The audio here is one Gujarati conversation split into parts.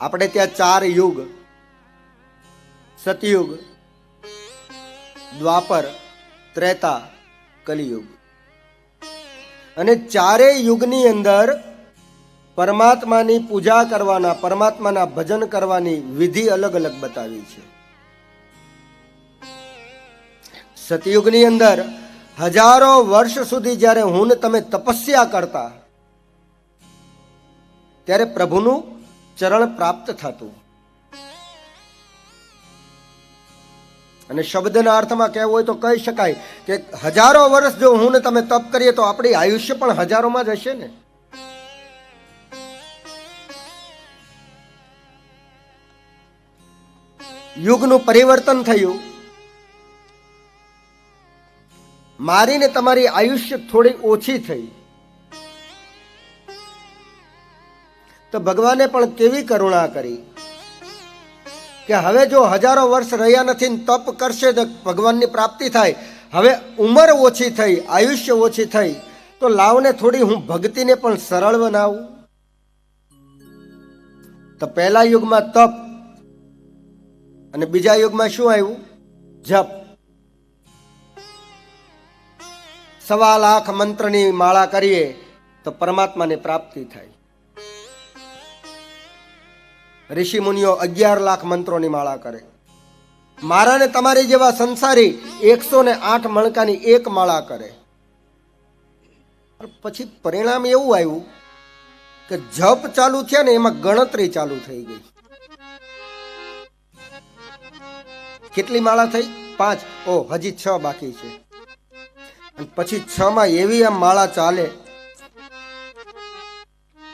આપણે ત્યાં 4 યુગ, સતયુગ, દ્વાપર, ત્રેતા, કલિયુગ. અને 4 યુગની અંદર પરમાત્માની પૂજા કરવાના, પરમાત્માના ભજન કરવાની વિધિ અલગ અલગ બતાવી છે. સતયુગની અંદર હજારો વર્ષ સુધી જ્યારે હું ને તમે તપસ્યા કરતા, ત્યારે પ્રભુનું ચરણ પ્રાપ્ત થતું. અને શબ્દના અર્થમાં કહેવું હોય તો કહી શકાય કે હજારો વર્ષ જો હું ને તમે તપ કરીએ તો આપણી આયુષ્ય પણ હજારોમાં જ હશે ને. યુગનું પરિવર્તન થયું, મારી ને તમારી આયુષ્ય થોડી ઓછી થઈ, તો ભગવાને પણ કેવી કરુણા કરી કે હવે જો હજારો વર્ષ રહ્યા નથી ને તપ કરશે તો ભગવાનની પ્રાપ્તિ થાય. હવે ઉંમર ઓછી થઈ, આયુષ્ય ઓછી થઈ, તો લાવને થોડી હું ભક્તિને પણ સરળ બનાવું. તો પહેલા યુગમાં તપ અને બીજા યુગમાં શું આવ્યું? જપ. 1.25 લાખ મંત્રની માળા કરીએ તો પરમાત્માની પ્રાપ્તિ થાય. ઋષિ મુનિઓ 11 લાખ મંત્રોની માળા કરે. મારા ને તમારી જેવા સંસારી 108 મણકાની એક માળા કરે. પછી પરિણામ એવું આવ્યું કે જપ ચાલુ થયા ને એમાં ગણતરી ચાલુ થઈ ગઈ. કેટલી માળા થઈ? 5. ઓ હજી 6 બાકી છે. અને પછી 6 માં એવી આમ માળા ચાલે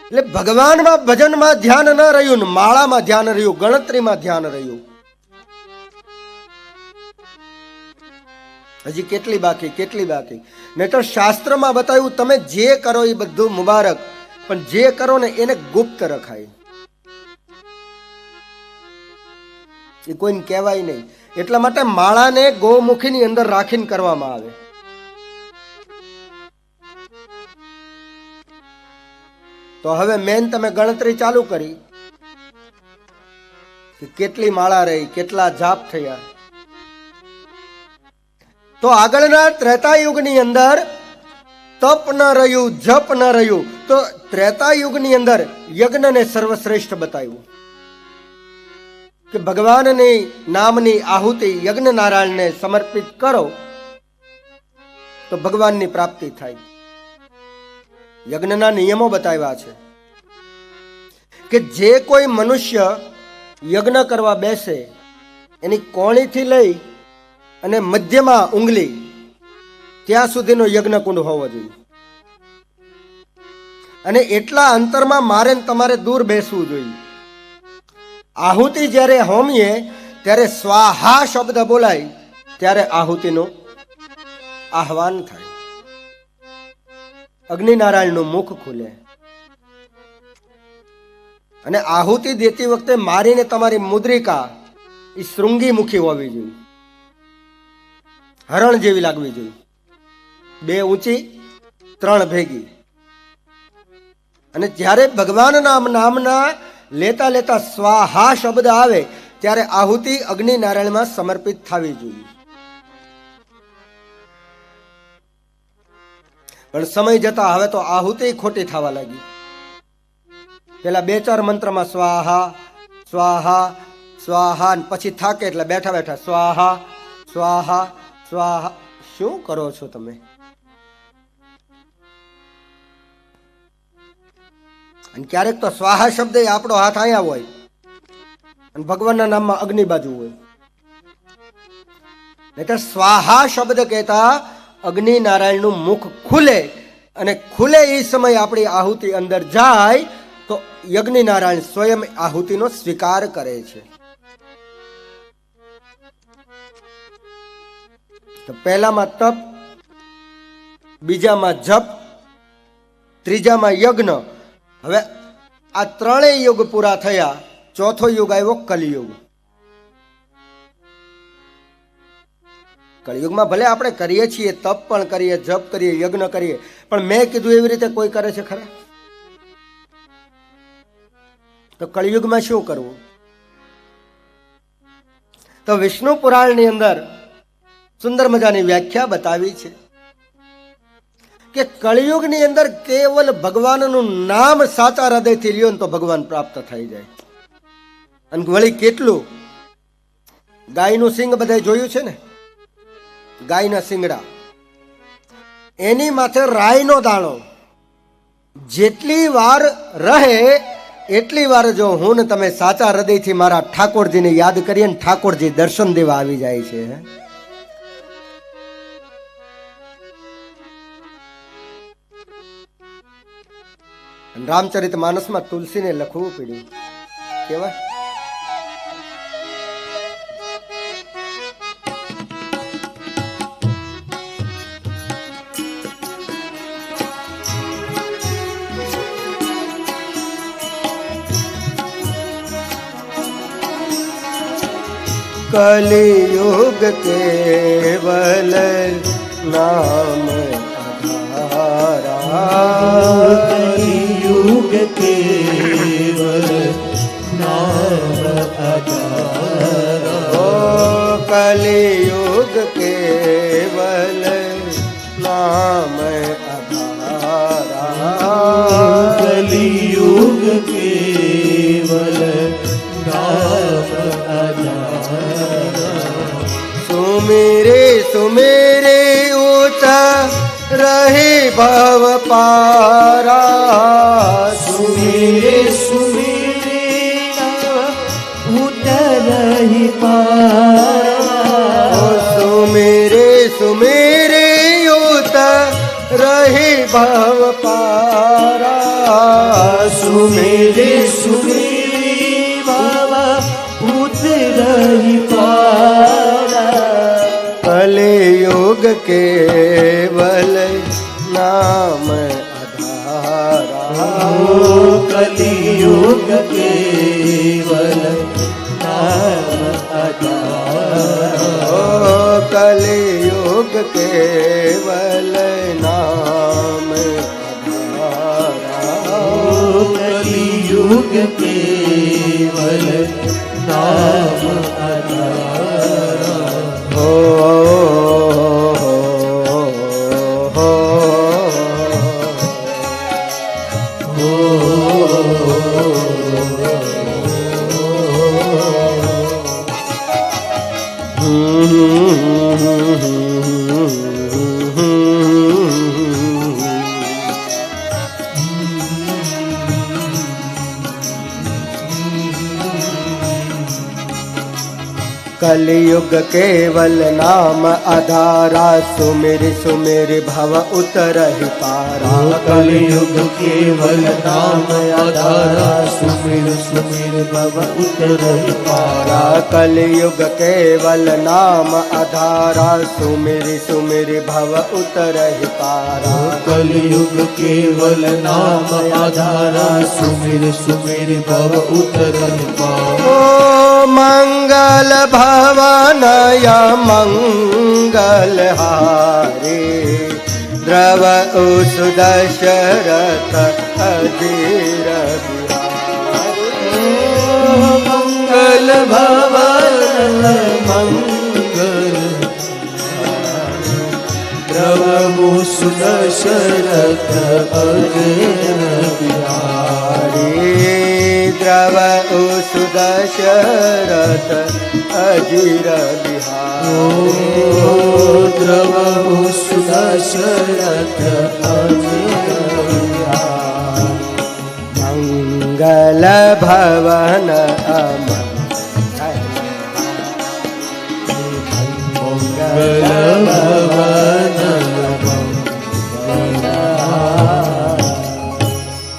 એટલે ભગવાનમાં ભજનમાં ધ્યાન ન રહ્યું ને માળામાં ધ્યાન રહ્યું, ગણતરીમાં ધ્યાન રહ્યું. હજી કેટલી બાકી, કેટલી બાકી. નહીં તો શાસ્ત્રમાં બતાવ્યું તમે જે કરો એ બધું મુબારક, પણ જે કરો ને એને ગુપ્ત રખાય, એ કોઈને કહેવાય નહીં. એટલા માટે માળાને ગૌમુખીની અંદર રાખીને કરવામાં આવે. તો હવે મેન તમે ગણતરી ચાલુ કરી કે કેટલી માળા રહી, કેટલા જાપ થયા. તો આગળના ત્રેતા યુગની અંદર તપ ન રહ્યું, જપ ન રહ્યું, તો ત્રેતા યુગની અંદર યજ્ઞને સર્વશ્રેષ્ઠ બતાવ્યું કે ભગવાનની નામની આહુતિ યજ્ઞ નારાયણને સમર્પિત કરો તો ભગવાનની પ્રાપ્તિ થાય. યજ્ઞના નિયમો બતાવ્યા છે કે જે કોઈ મનુષ્ય યજ્ઞ કરવા બેસે એની કોણીથી લઈ અને મધ્યમાં ઉંગલી ત્યાં સુધીનો યજ્ઞ કુંડ હોવો જોઈએ. અને એટલા અંતરમાં મારે તમારે દૂર બેસવું જોઈએ. આહુતિ જ્યારે હોમીએ ત્યારે સ્વાહા શબ્દ બોલાય ત્યારે આહુતિનું આહવાન થાય, અગ્નિનારાયણનું મુખ ખુલે. અને આહુતિ દેતી વખતે મારીને તમારી મુદ્રિકા એ શૃંગી મુખી હોવી જોઈએ, હરણ જેવી લાગવી જોઈએ, 2 ઊંચી 3 ભેગી. અને જ્યારે ભગવાન નામના લેતા લેતા સ્વાહા શબ્દ આવે ત્યારે આહુતિ અગ્નિનારાયણમાં સમર્પિત થવી જોઈએ. પણ સમય જતા હવે તો આહુતિ ખોટી થવા લાગી. પેલા 2-4 મંત્રમાં સ્વાહા સ્વાહા સ્વાહા, પછી થાકે એટલે બેઠા બેઠા સ્વાહા સ્વાહા સ્વાહા. શું કરો છો તમે? અને ક્યારેક તો સ્વાહા શબ્દ આપણો હાથ અહીંયા હોય અને ભગવાનના નામમાં અગ્નિ બાજુ હોય. એટલે સ્વાહા શબ્દ કહેતા અગ્નિ નારાયણનું મુખ ખુલે, અને ખુલે એ સમય આપણી આહુતિ અંદર જાય તો યજ્ઞ નારાયણ સ્વયં આહુતિનો સ્વીકાર કરે છે. તો પહેલામાં તપ, બીજામાં જપ, ત્રીજામાં યજ્ઞ. હવે આ 3 યુગ પૂરા થયા, ચોથો યુગ આવ્યો કલિયુગ. કળિયુગમાં ભલે આપણે કરીએ છીએ, તપ પણ કરીએ, જપ કરીએ, યજ્ઞ કરીએ, પણ મેં કીધું એવી રીતે કોઈ કરે છે ખરા? તો કળિયુગમાં શું કરવું? તો વિષ્ણુ પુરાણની અંદર સુંદર મજાની વ્યાખ્યા બતાવી છે કે કળિયુગની અંદર કેવલ ભગવાનનું નામ સાચા હૃદયથી લ્યો ને તો ભગવાન પ્રાપ્ત થઈ જાય. અને વળી કેટલું? ગાયનું સિંગ બધા જોયું છે ને, ગાયના સિંગડા, એની માથે રાઈનો દાણો જેટલી વાર રહે એટલી વાર જો હું ને તમે સાચા હૃદયથી મારા ઠાકોરજીને યાદ કરીએ ને ઠાકોરજી દર્શન દેવા આવી જાય છે. રામચરિત માનસમાં તુલસીને લખવું પડ્યું. કેવા कलियुग केवल नाम आधारा, कलियुग केवल नाम आधारा, कलियुग केवल नाम आधारा, कलियुग केवल नाम आधारा, सुमेरे सुमेरे ऊंचा रहे भव पारा, सुमेरे सुमेरे उतर ही पारा, सुमेरे सुमेरे ऊंचा रहे भव पारा, सुमेरे सुमेरे बाबा उतर ही पारा, कलियुग केवल नाम आधारा, कलियुग केवल नाम आधारा, कलियुग केवल नाम आधारा, कलियुग केवल नाम आधारा, हो हो कलियुग केवल नाम आधारा, सुमिर सुमिर भव उतरहि पारा, कलियुग केवल नाम आधारा, सुमिर सुमिर भव उतरहि पारा, कलियुग केवल नाम आधारा, सुमिर सुमिर भव उतरहि पारा, कलियुग केवल नाम आधारा, सुमिर सुमिर भव उतरहि पारा, ओ मंगल भवनय मंगल हारे, द्रव उषु दशरथ अधीर मंगल भवन मंगल द्रवमु सुदशरथ अजर बिहारी, द्रव उषु दशरथ अजीर बिहारी, द्रवमु सुदशरथ अजर बिहारी, मंगल भवन मंगल